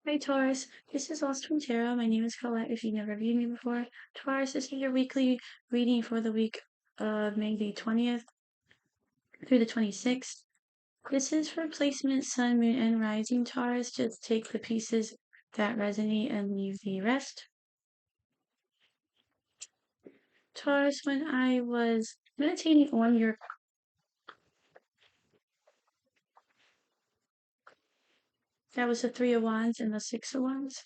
Hi Taurus, this is LostTwinTarot. My name is Colette if you've never viewed me before. Taurus, this is your weekly reading for the week of May the 20th through the 26th. This is for placement, sun, moon, and rising. Taurus, just take the pieces that resonate and leave the rest. Taurus, when I was meditating on your that was the Three of Wands and the Six of Wands.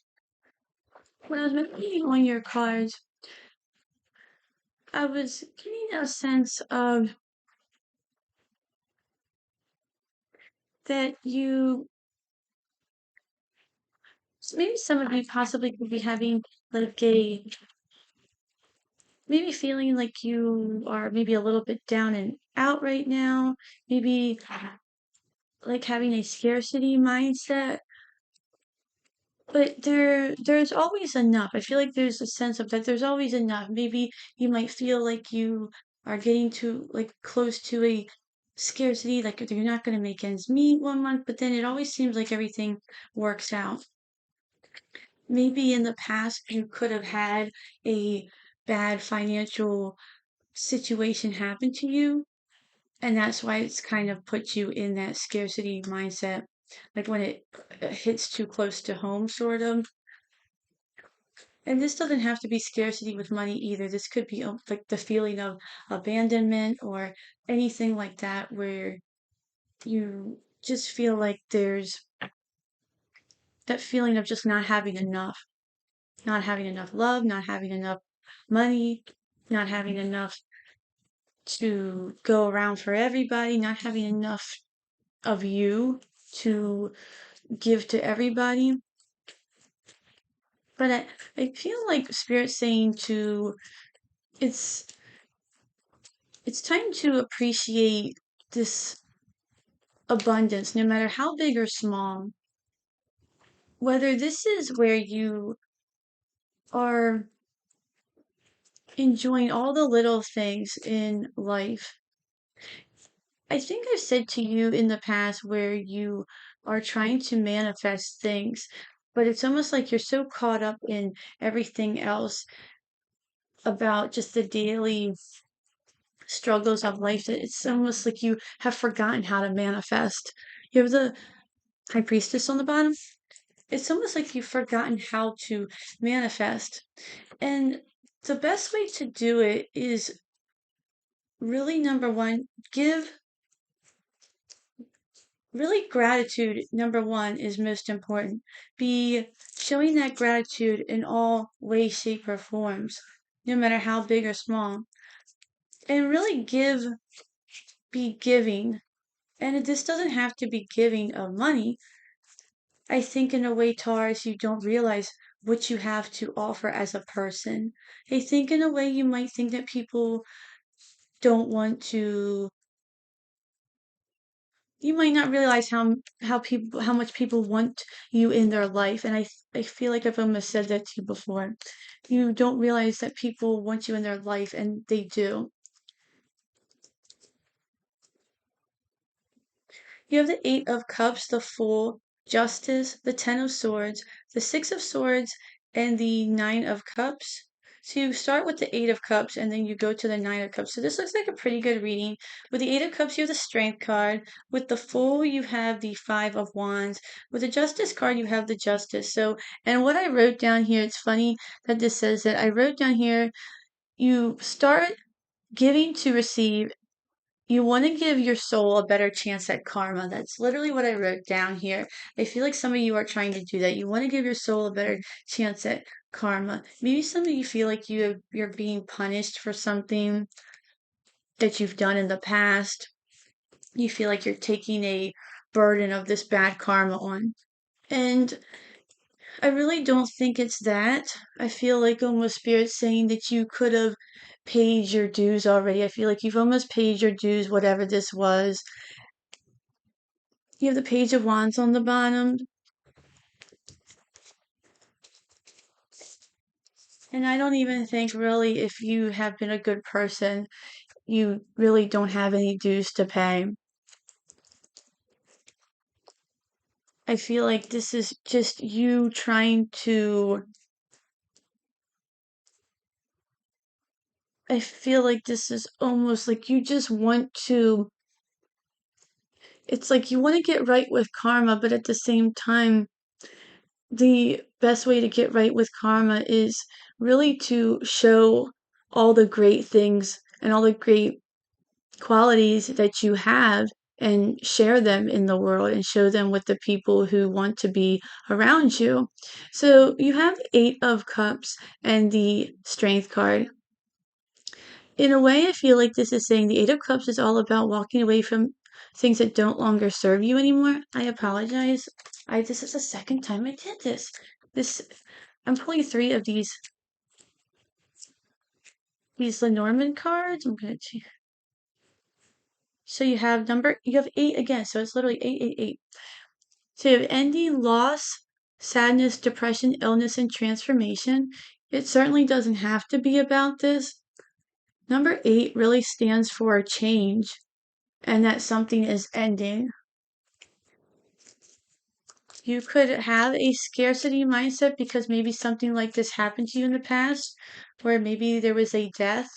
When I was meditating on your cards, I was getting a sense of that maybe some of you possibly could be having like maybe feeling like you are maybe a little bit down and out right now, maybe like having a scarcity mindset. But there's always enough. I feel like there's a sense of that there's always enough. Maybe you might feel like you are getting to like close to a scarcity, like you're not going to make ends meet one month, but then it always seems like everything works out. Maybe in the past you could have had a bad financial situation happen to you, and that's why it's kind of put you in that scarcity mindset, like when it hits too close to home, sort of. And this doesn't have to be scarcity with money either. This could be like the feeling of abandonment or anything like that, where you just feel like there's that feeling of just not having enough. Not having enough love, not having enough money, not having enough to go around for everybody, not having enough of you to give to everybody. But I feel like Spirit's saying it's it's time to appreciate this abundance, no matter how big or small. Whether this is where you are enjoying all the little things in life. I think I've said to you in the past where you are trying to manifest things, but it's almost like you're so caught up in everything else about just the daily struggles of life that it's almost like you have forgotten how to manifest. You have the High Priestess on the bottom. It's almost like you've forgotten how to manifest. And the best way to do it is really, number one, really gratitude, number one, is most important. Be showing that gratitude in all ways, shape, or forms, no matter how big or small. And really be giving. And this doesn't have to be giving of money. I think in a way, Taurus, you don't realize what you have to offer as a person. I think in a way you might think that people don't want to you might not realize how much people want you in their life, and I feel like I've almost said that to you before. You don't realize that people want you in their life, and they do. You have the Eight of Cups, the Fool, Justice, the Ten of Swords, the Six of Swords, and the Nine of Cups. So you start with the Eight of Cups and then you go to the Nine of Cups. So this looks like a pretty good reading. With the Eight of Cups, you have the Strength card. With the Fool, you have the Five of Wands. With the Justice card, you have the Justice. So, and what I wrote down here, it's funny that this says that. I wrote down here, you start giving to receive. You want to give your soul a better chance at karma. That's literally what I wrote down here. I feel like some of you are trying to do that. You want to give your soul a better chance at karma. Maybe some of you feel like you're being punished for something that you've done in the past. You feel like you're taking a burden of this bad karma on. And I really don't think it's that. I feel like almost Spirit's saying that you could have paid your dues already. I feel like you've almost paid your dues, whatever this was. You have the Page of Wands on the bottom. And I don't even think really if you have been a good person, you really don't have any dues to pay. I feel like this is just you trying to. I feel like this is almost like you just want to. It's like you want to get right with karma, but at the same time, the best way to get right with karma is really to show all the great things and all the great qualities that you have and share them in the world and show them with the people who want to be around you. So you have 8 of Cups and the Strength card. In a way, I feel like this is saying the 8 of Cups is all about walking away from things that don't longer serve you anymore. I apologize. This is the second time I did this. I'm pulling 3 of these Lenormand cards. I'm gonna change. So you have 8 again, so it's literally 888. So you have ending, loss, sadness, depression, illness, and transformation. It certainly doesn't have to be about this. Number 8 really stands for change and that something is ending. You could have a scarcity mindset because maybe something like this happened to you in the past, where maybe there was a death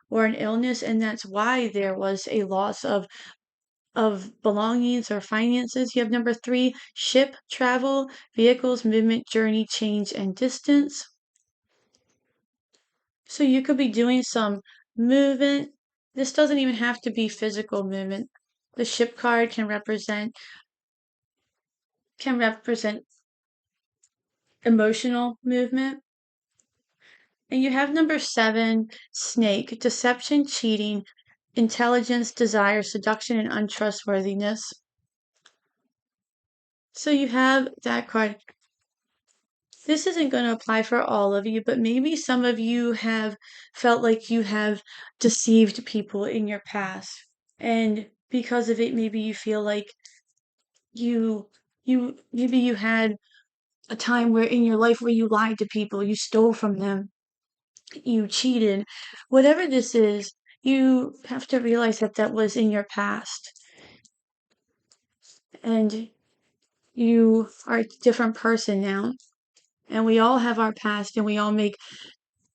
or an illness, and that's why there was a loss of belongings or finances. You have number 3, ship, travel, vehicles, movement, journey, change, and distance. So you could be doing some movement. This doesn't even have to be physical movement. The ship card can represent emotional movement. And you have number 7, snake, deception, cheating, intelligence, desire, seduction, and untrustworthiness. So you have that card. This isn't going to apply for all of you, but maybe some of you have felt like you have deceived people in your past. And because of it, maybe you feel like you maybe you had a time where in your life where you lied to people, you stole from them, you cheated. Whatever this is, you have to realize that that was in your past. And you are a different person now. And we all have our past and we all make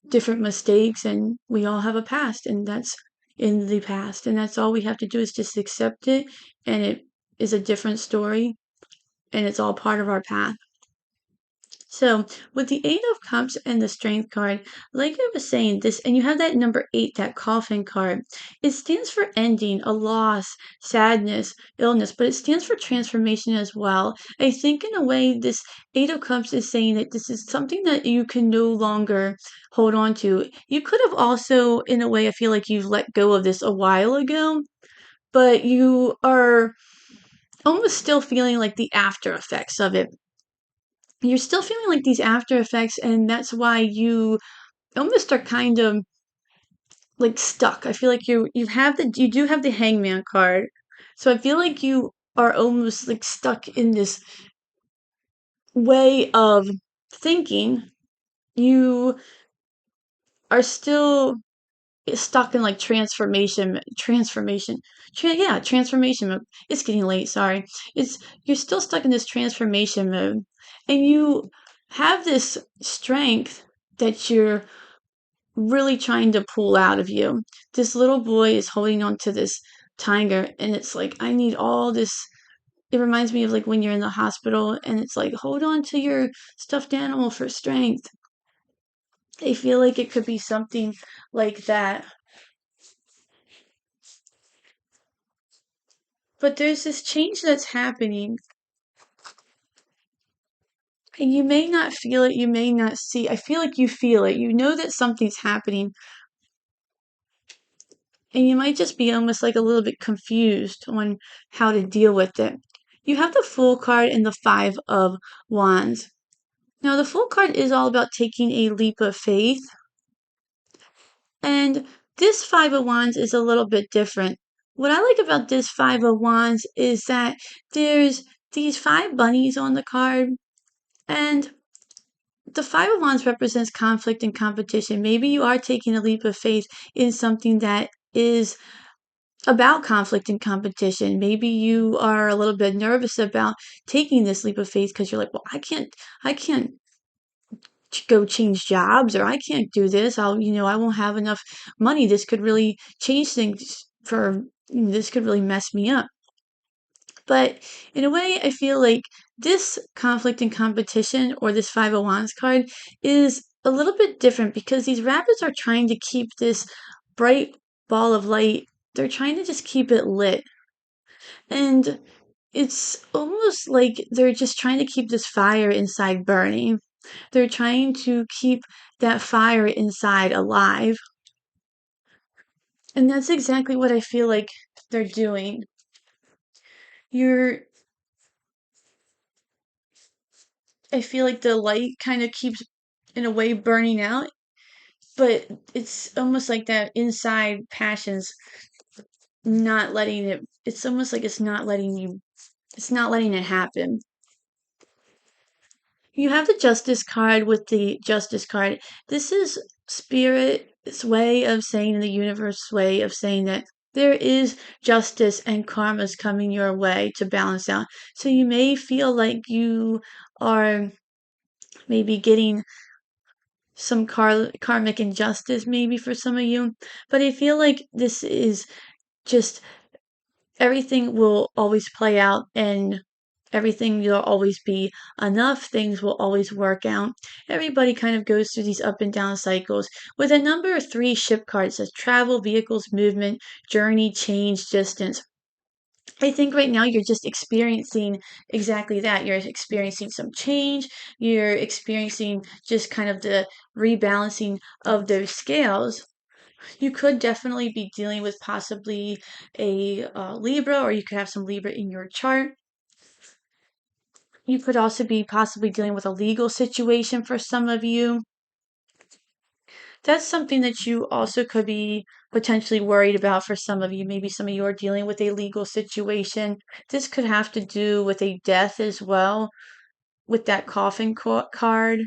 different mistakes and we all have a past and that's in the past. And that's all we have to do is just accept it and it is a different story and it's all part of our path. So with the 8 of Cups and the Strength card, like I was saying, this and you have that number 8, that Coffin card. It stands for ending, a loss, sadness, illness, but it stands for transformation as well. I think in a way, this 8 of Cups is saying that this is something that you can no longer hold on to. You could have also, in a way, I feel like you've let go of this a while ago, but you are almost still feeling like the after effects of it. You're still feeling like these after effects, and that's why you almost are kind of like stuck. I feel like you do have the Hangman card, so I feel like you are almost like stuck in this way of thinking. You are still stuck in like transformation mode. It's getting late, sorry. You're still stuck in this transformation mode, and you have this strength that you're really trying to pull out of you. This little boy is holding on to this tiger, and it's like, I need all this. It reminds me of like when you're in the hospital, and it's like, hold on to your stuffed animal for strength. I feel like it could be something like that. But there's this change that's happening, and you may not feel it, you may not see. I feel like you feel it. You know that something's happening, and you might just be almost like a little bit confused on how to deal with it. You have the Fool card and the 5 of Wands. Now, the Fool card is all about taking a leap of faith, and this 5 of Wands is a little bit different. What I like about this 5 of Wands is that there's these 5 bunnies on the card, and the 5 of Wands represents conflict and competition. Maybe you are taking a leap of faith in something that is about conflict and competition. Maybe you are a little bit nervous about taking this leap of faith because you're like, well, I can't go change jobs, or I can't do this. I won't have enough money. This could really change things this could really mess me up. But in a way, I feel like this conflict and competition, or this Five of Wands card, is a little bit different because these rabbits are trying to keep this bright ball of light. They're trying to just keep it lit. And it's almost like they're just trying to keep this fire inside burning. They're trying to keep that fire inside alive. And that's exactly what I feel like they're doing. You're I feel like the light kind of keeps, in a way, burning out, but it's almost like that inside passion's not letting it, it's almost like it's not letting it happen. You have the Justice card with the Justice card. This is Spirit's way of saying, the universe's way of saying that there is justice and karma's coming your way to balance out. So you may feel like you are maybe getting some karmic injustice, maybe for some of you, but I feel like this is just, everything will always play out, and everything will always be enough. Things will always work out. Everybody kind of goes through these up and down cycles. With a number 3 ship card, it says travel, vehicles, movement, journey, change, distance. I think right now you're just experiencing exactly that. You're experiencing some change. You're experiencing just kind of the rebalancing of those scales. You could definitely be dealing with possibly a Libra, or you could have some Libra in your chart. You could also be possibly dealing with a legal situation for some of you. That's something that you also could be potentially worried about for some of you. Maybe some of you are dealing with a legal situation. This could have to do with a death as well, with that coffin card.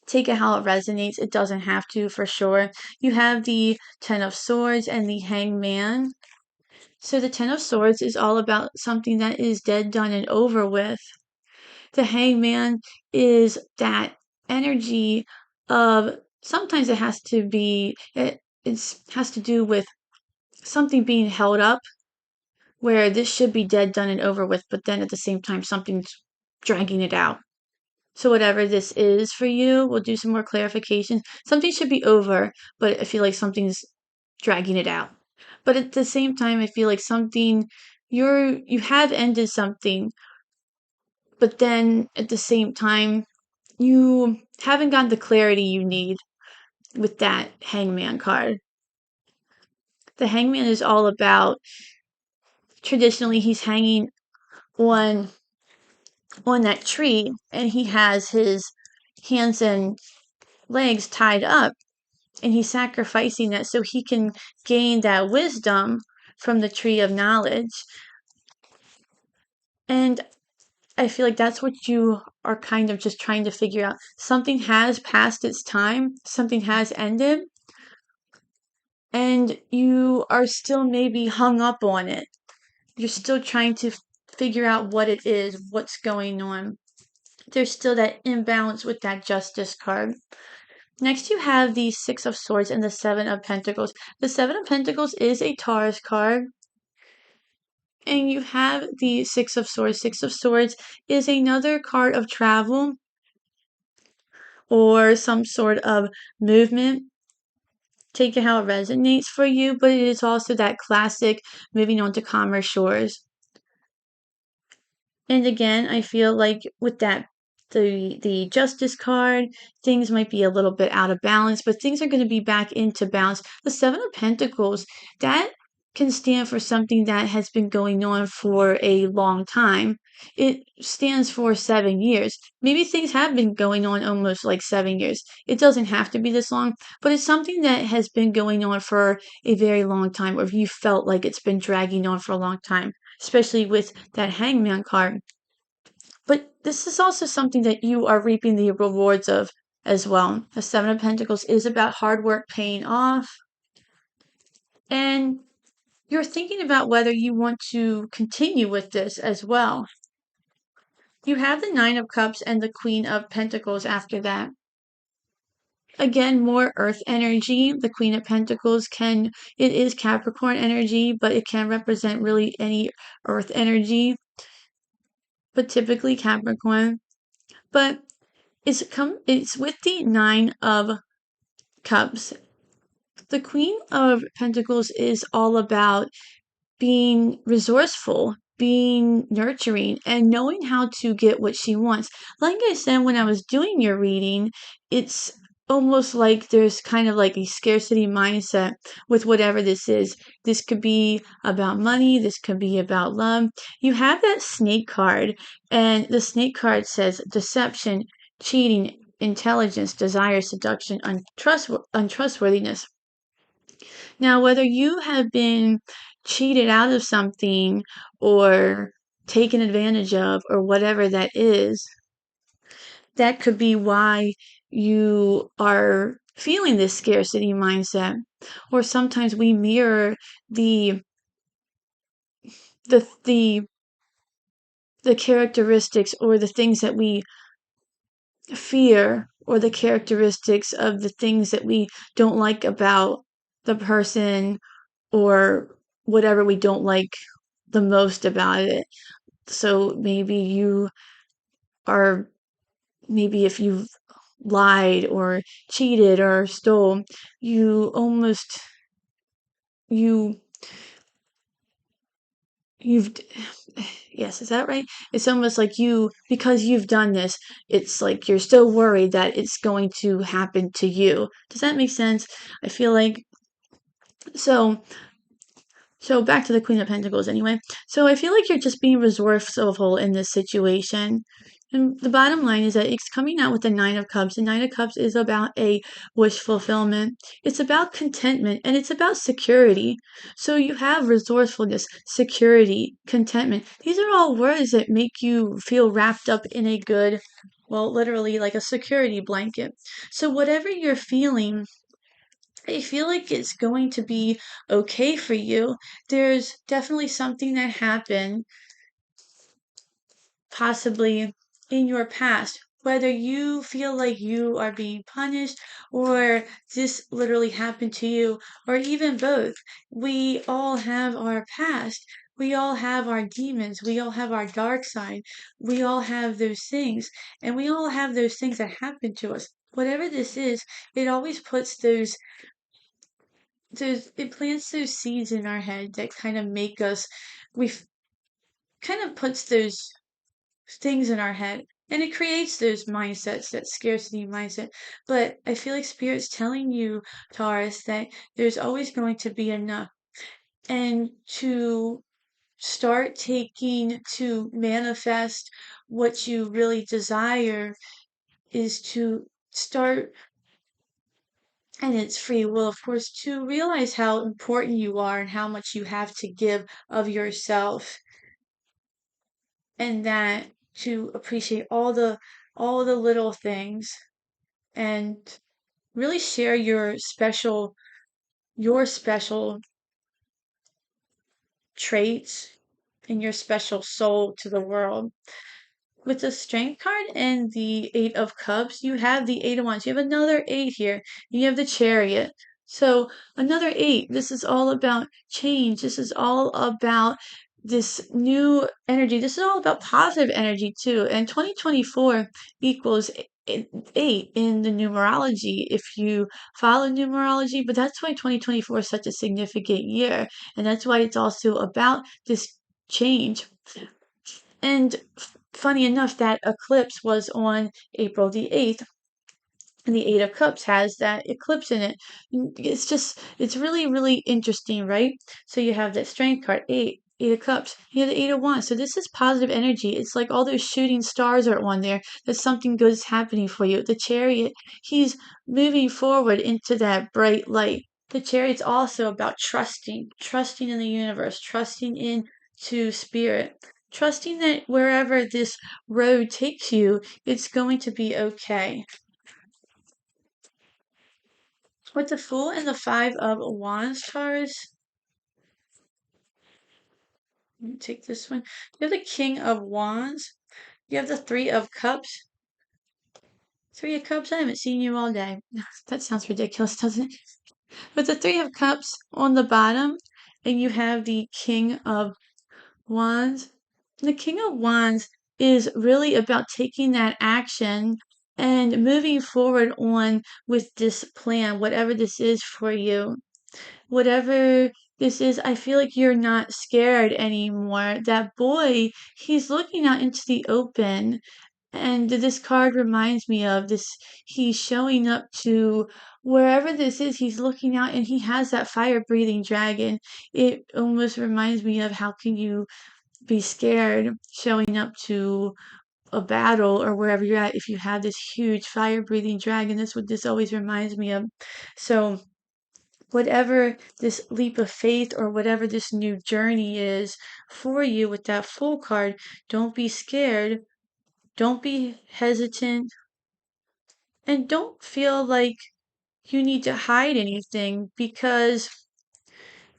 Take it how it resonates. It doesn't have to, for sure. You have the Ten of Swords and the Hangman. So the Ten of Swords is all about something that is dead, done, and over with. The Hangman is that energy of, sometimes it has to be, has to do with something being held up, where this should be dead, done, and over with, but then at the same time something's dragging it out. So whatever this is for you, we'll do some more clarification. Something should be over, but I feel like something's dragging it out. But at the same time, I feel like you have ended something, but then at the same time, you haven't gotten the clarity you need with that Hangman card. The Hangman is all about, traditionally, he's hanging on that tree, and he has his hands and legs tied up, and he's sacrificing that so he can gain that wisdom from the tree of knowledge. And I feel like that's what you are kind of just trying to figure out. Something has passed its time, something has ended, and you are still maybe hung up on it. You're still trying to figure out what it is, what's going on. There's still that imbalance with that Justice card. Next, you have the Six of Swords and the Seven of Pentacles. The Seven of Pentacles is a Taurus card. And you have the Six of Swords. Six of Swords is another card of travel or some sort of movement. Take it how it resonates for you, but it is also that classic moving on to calmer shores. And again, I feel like with that, the Justice card, things might be a little bit out of balance, but things are going to be back into balance. The Seven of Pentacles, that can stand for something that has been going on for a long time. It stands for 7 years. Maybe things have been going on almost like 7 years. It doesn't have to be this long, but it's something that has been going on for a very long time, or if you felt like it's been dragging on for a long time, especially with that Hangman card. But this is also something that you are reaping the rewards of as well. The Seven of Pentacles is about hard work paying off. And you're thinking about whether you want to continue with this as well. You have the Nine of Cups and the Queen of Pentacles after that. Again, more earth energy. The Queen of Pentacles it is Capricorn energy, but it can represent really any earth energy, but typically Capricorn. But it's with the Nine of Cups. The Queen of Pentacles is all about being resourceful, being nurturing, and knowing how to get what she wants. Like I said, when I was doing your reading, it's almost like there's kind of like a scarcity mindset with whatever this is. This could be about money, this could be about love. You have that snake card, and the snake card says deception, cheating, intelligence, desire, seduction, untrustworthiness. Now, whether you have been cheated out of something or taken advantage of or whatever that is, that could be why you are feeling this scarcity mindset. Or sometimes we mirror the the the the characteristics or the things that we fear or the characteristics of the things that we don't like about the person or whatever we don't like the most about it. So maybe if you've lied or cheated or stole, you almost, you, you've, yes, is that right? It's almost like because you've done this, it's like you're still worried that it's going to happen to you. Does that make sense? I feel like, so So back to the Queen of Pentacles anyway. So I feel like you're just being resourceful in this situation. And the bottom line is that it's coming out with the Nine of Cups. The Nine of Cups is about a wish fulfillment. It's about contentment and it's about security. So you have resourcefulness, security, contentment. These are all words that make you feel wrapped up in a good, well, literally like a security blanket. So whatever you're feeling, I feel like it's going to be okay for you. There's definitely something that happened, possibly in your past, whether you feel like you are being punished or this literally happened to you, or even both. We all have our past. We all have our demons. We all have our dark side. We all have those things, and we all have those things that happen to us. Whatever this is, it always puts it plants those seeds in our head that kind of make us we kind of puts those things in our head and it creates those mindsets, that scarcity mindset. But I feel like spirit's telling you, Taurus, that there's always going to be enough, and to manifest what you really desire is to start, and it's free will, of course, to realize how important you are and how much you have to give of yourself, and that to appreciate all the little things and really share your special traits and your special soul to the world. With the Strength card and the Eight of Cups, you have the Eight of Wands. You have another eight here. You have the Chariot. So another eight. This is all about change. This is all about this new energy. This is all about positive energy too. And 2024 equals eight in the numerology if you follow numerology. But that's why 2024 is such a significant year. And that's why it's also about this change. And funny enough, that eclipse was on April the 8th, and the Eight of Cups has that eclipse in it. It's really, really interesting, right? So you have that Strength card, Eight of Cups. You have the Eight of Wands. So this is positive energy. It's like all those shooting stars are on there. That something good is happening for you. The Chariot, he's moving forward into that bright light. The Chariot's also about trusting in the universe, trusting into spirit, trusting that wherever this road takes you, it's going to be okay. With the Fool and the Five of Wands, Taurus, Let me take this one. You have the King of Wands. You have the Three of Cups. Three of Cups? I haven't seen you all day. That sounds ridiculous, doesn't it? With the Three of Cups on the bottom, and you have the King of Wands. The King of Wands is really about taking that action and moving forward on with this plan, whatever this is for you. Whatever this is, I feel like you're not scared anymore. That boy, he's looking out into the open. And this card reminds me of this. He's showing up to wherever this is. He's looking out and he has that fire breathing dragon. It almost reminds me of how can you be scared showing up to a battle or wherever you're at if you have this huge fire breathing dragon. That's what this always reminds me of. So, whatever this leap of faith or whatever this new journey is for you with that Fool card, don't be scared. Don't be hesitant. And don't feel like you need to hide anything because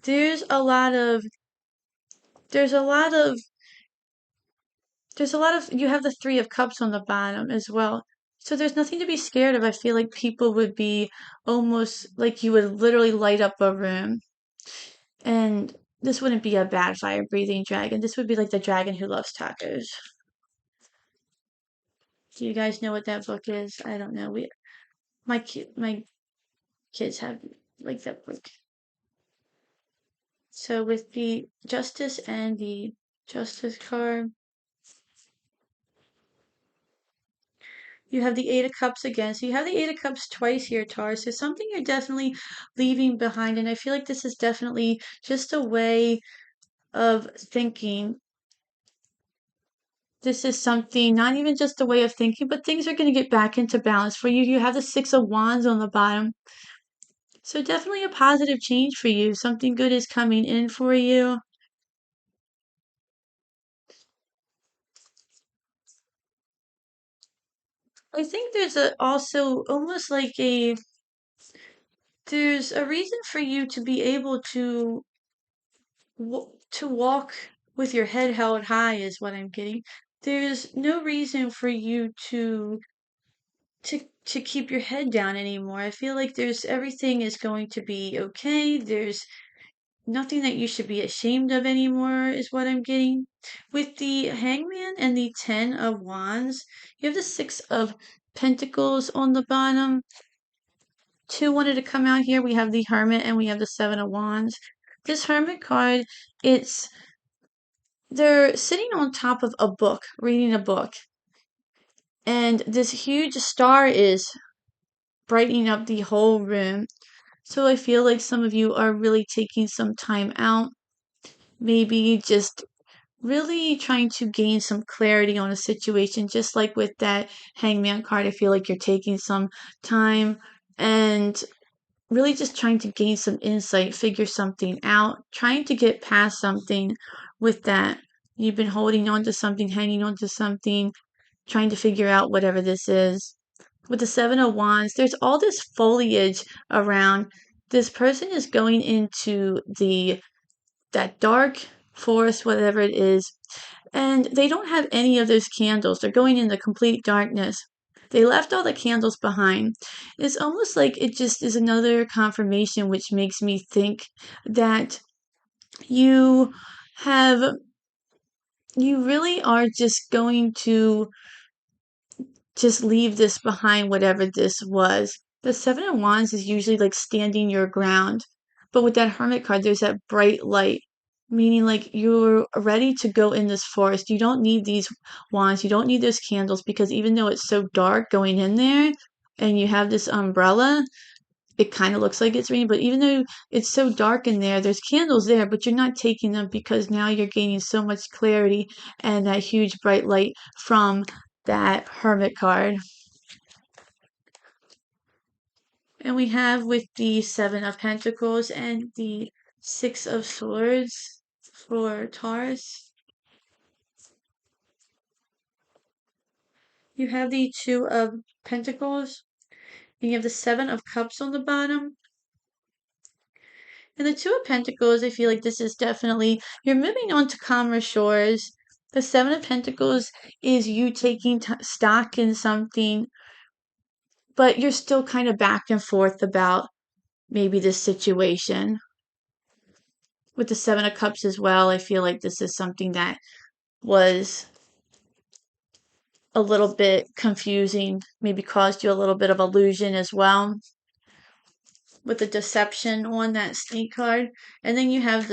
there's a lot of there's a lot of there's a lot of you have the Three of Cups on the bottom as well. So there's nothing to be scared of. I feel like people would be almost like you would literally light up a room. And this wouldn't be a bad fire breathing dragon. This would be like the dragon who loves tacos. Do you guys know what that book is? I don't know. My kids have like that book. So with the Justice and the Justice card, you have the Eight of Cups again. So you have the Eight of Cups twice here, Taurus. So something you're definitely leaving behind. And I feel like this is definitely just a way of thinking. This is something, not even just a way of thinking, but things are going to get back into balance for you. You have the Six of Wands on the bottom. So definitely a positive change for you. Something good is coming in for you. I think there's also almost like there's a reason for you to be able to to walk with your head held high is what I'm getting. There's no reason for you to keep your head down anymore. I feel like there's everything is going to be okay. There's nothing that you should be ashamed of anymore is what I'm getting. With the Hangman and the Ten of Wands, you have the Six of Pentacles on the bottom. Two wanted to come out here. We have the Hermit and we have the Seven of Wands. This Hermit card, they're sitting on top of a book, reading a book. And this huge star is brightening up the whole room. So I feel like some of you are really taking some time out, maybe just really trying to gain some clarity on a situation, just like with that Hangman card. I feel like you're taking some time and really just trying to gain some insight, figure something out, trying to get past something with that. You've been holding on to something, hanging on to something, trying to figure out whatever this is. With the Seven of Wands, there's all this foliage around. This person is going into that dark forest, whatever it is, and they don't have any of those candles. They're going into complete darkness. They left all the candles behind. It's almost like it just is another confirmation, which makes me think that you have, you really are just going to just leave this behind, whatever this was. The Seven of Wands is usually like standing your ground. But with that Hermit card, there's that bright light, meaning like you're ready to go in this forest. You don't need these wands, you don't need those candles because even though it's so dark going in there and you have this umbrella, it kind of looks like it's raining, but even though it's so dark in there, there's candles there, but you're not taking them because now you're gaining so much clarity and that huge bright light from that Hermit card. And we have with the Seven of Pentacles and the Six of Swords for Taurus. You have the Two of Pentacles and you have the Seven of Cups on the bottom. And the Two of Pentacles, I feel like this is definitely, you're moving on to calmer shores. The Seven of Pentacles is you taking stock in something, but you're still kind of back and forth about maybe this situation. With the Seven of Cups as well, I feel like this is something that was a little bit confusing, maybe caused you a little bit of illusion as well. With the deception on that snake card. And then you have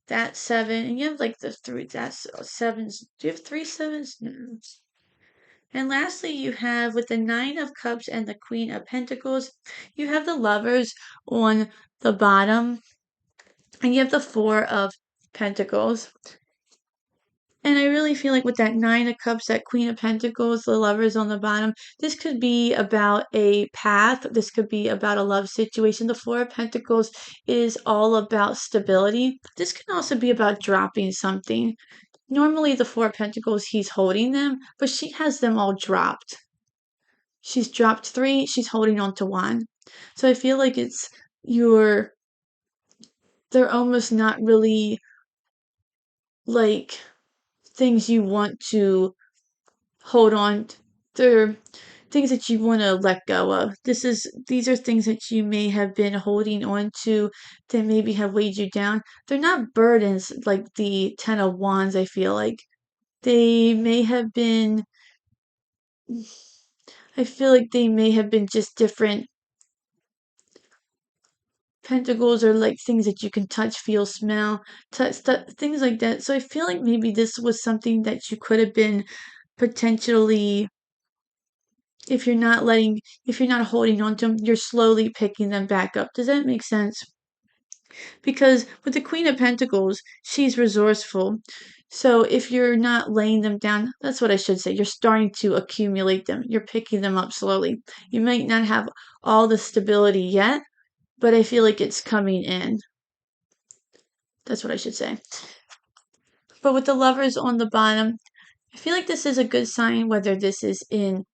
that seven, and you have like the three, that's sevens. Do you have three sevens? No. And lastly, you have with the Nine of Cups and the Queen of Pentacles, you have the Lovers on the bottom, and you have the Four of Pentacles. And I really feel like with that Nine of Cups, that Queen of Pentacles, the Lovers on the bottom, this could be about a path. This could be about a love situation. The Four of Pentacles is all about stability. This can also be about dropping something. Normally, the Four of Pentacles, he's holding them, but she has them all dropped. She's dropped three, she's holding on to one. So I feel like they're almost not really like things you want to hold on. They're things that you want to let go of. These are things that you may have been holding on to that maybe have weighed you down. They're not burdens like the Ten of Wands, I feel like. They may have been I feel like they may have been just different pentacles or like things that you can touch, feel, smell, things like that. So I feel like maybe this was something that you could have been potentially, if you're not holding on to them, you're slowly picking them back up. Does that make sense? Because with the Queen of Pentacles, she's resourceful. So if you're not laying them down, that's what I should say. You're starting to accumulate them. You're picking them up slowly. You might not have all the stability yet, but I feel like it's coming in. That's what I should say. But with the Lovers on the bottom, I feel like this is a good sign, whether this is in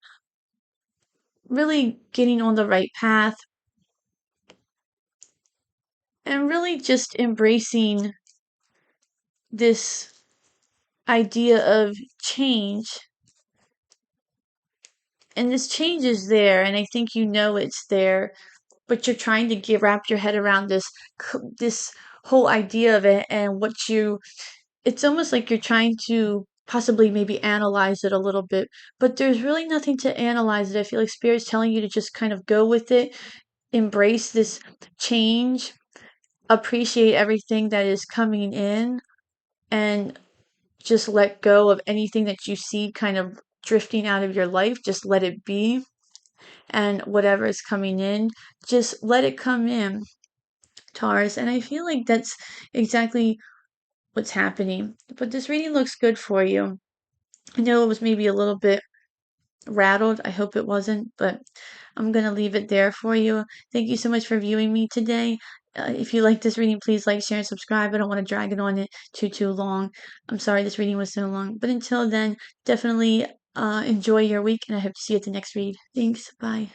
really getting on the right path and really just embracing this idea of change. And this change is there, and I think you know it's there, but you're trying to wrap your head around this whole idea of it, and it's almost like you're trying to possibly maybe analyze it a little bit, but there's really nothing to analyze it. I feel like Spirit's telling you to just kind of go with it, embrace this change, appreciate everything that is coming in, and just let go of anything that you see kind of drifting out of your life. Just let it be. And whatever is coming in, just let it come in, Taurus. And I feel like that's exactly what's happening. But this reading looks good for you. I know it was maybe a little bit rattled. I hope it wasn't, but I'm going to leave it there for you. Thank you so much for viewing me today. If you like this reading, please like, share, and subscribe. I don't want to drag it on it too long. I'm sorry this reading was so long. But until then, definitely enjoy your week, and I hope to see you at the next read. Thanks. Bye.